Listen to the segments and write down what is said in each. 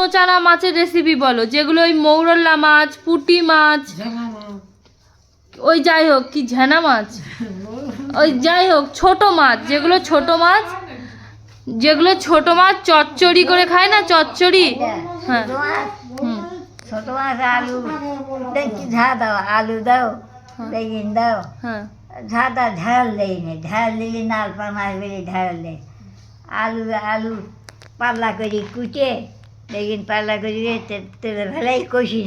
নোচানা মাছের রেসিপি বলো, যেগুলো ওই মৌরলা মাছ, পুঁটি মাছ, ওই যাই হোক কি ঝেনা মাছ, ওই যাই হোক ছোট মাছ, যেগুলো ছোট মাছ, চচ্চড়ি করে খায় না, চচ্চড়ি। হ্যাঁ হুম ছোট মাছ আলু দেখি ঝা দাও, আলু দাও, বেগুন দাও, হ্যাঁ ঝাঁটা ঝাল দেয় না, ঝাল দিলে নালপা মাছ বেরিয়ে ঝাল দেয়। আলু পাতলা করে কুটে, বেগুন পাতলা করে তেলে ফেলাই কষি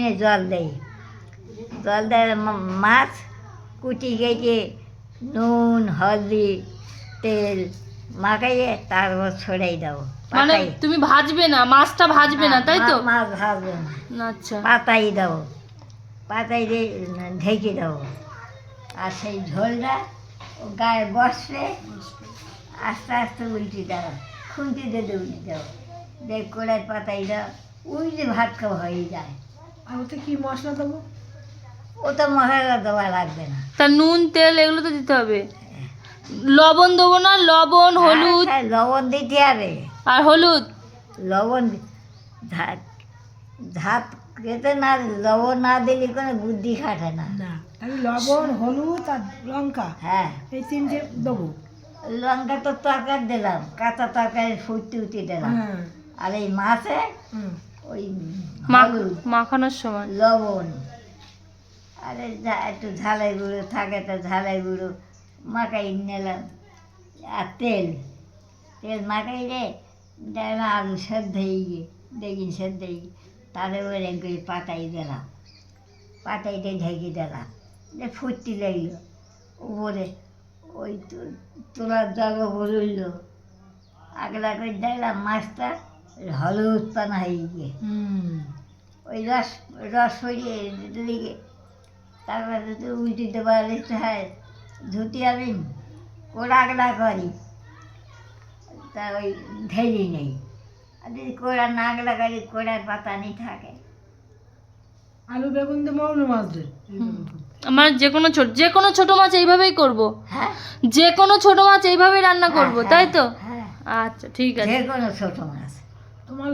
নেই, জল দেয়, মাছ কুটি কেটে নুন হলদি তেল মাখাইয়ে তারপর ছড়াই দাও। মানে তুমি ভাজবে না, মাছটা ভাজবে না, তাই তো? মাছ ভাজবে না, আচ্ছা পাতাই দাও, পাতাই দিয়ে ঢেকে দাও। আর সেই ঝোলটা ও গায়ে বসলে আস্তে আস্তে উল্টে দাও, খুন্তি দিয়ে উল্টে দাও, দেখ কড়াই পাতাই দাও, উল্টে ভাত খাওয়া হয়ে যায়। আর ওতে কি মশলা দেবো? ও তো মশলা দেওয়া লাগবে না। তা নুন তেল এগুলো তো দিতে হবে। লবণ দেবো না? লবণ হলুদ? হ্যাঁ, লবণ দিতে হবে। আর হলুদ? লবণ ধাপ খেতে না, লবণ না দিলে কোনো বুদ্ধি খাটে না। না, আমি লবণ হলুদ আর লঙ্কা হ্যাঁ, এই তিনটে দেবো। লঙ্কা তো তরকারি দিলাম, কাঁচা তরকারি ফুটতে দিলাম। হ্যাঁ আর এই মাছে হুম। ওই মাখ- হলুদ মাখানোর সময় লবণ আর একটু ঝালের গুঁড়ো থাকে তো ঝালের গুঁড়ো মাখাই নিলাম। আর তেল মাখাই রে দেখলাম আলু সেদ্ধ হয়ে গিয়ে, বেগুন সেদ্ধ হয়ে গিয়ে, তাদের ওই করে পাতাই দিলাম, পাতাইতে ঢেকে দিলাম, ফুটতে লাগলো। উপরে ওই তোলার জল উপরে উঠল, আগলা করে দেখলাম মাছটা হলুদ পানা হয়ে গিয়ে, ওই রস সরিয়ে দিকে তারপরে তো উল্টে দেওয়ার ইচ্ছে হয়, ধুতি আমি কোড়াগড়া করি, তা ওই ঢেলি নেই। আর যদি কোড়া নাগলা করি, কোড়ার পাতা নেই থাকে। আলু বেগুন দিয়ে মৌল মাছ দিয়ে আমার যে কোনো ছোট মাছ এইভাবেই করব, হ্যাঁ, যে কোনো ছোট মাছ এইভাবেই রান্না করব, হ্যাঁ, তাই তো? হ্যাঁ, আচ্ছা ঠিক আছে। যে কোনো ছোটো মাছ। তোমার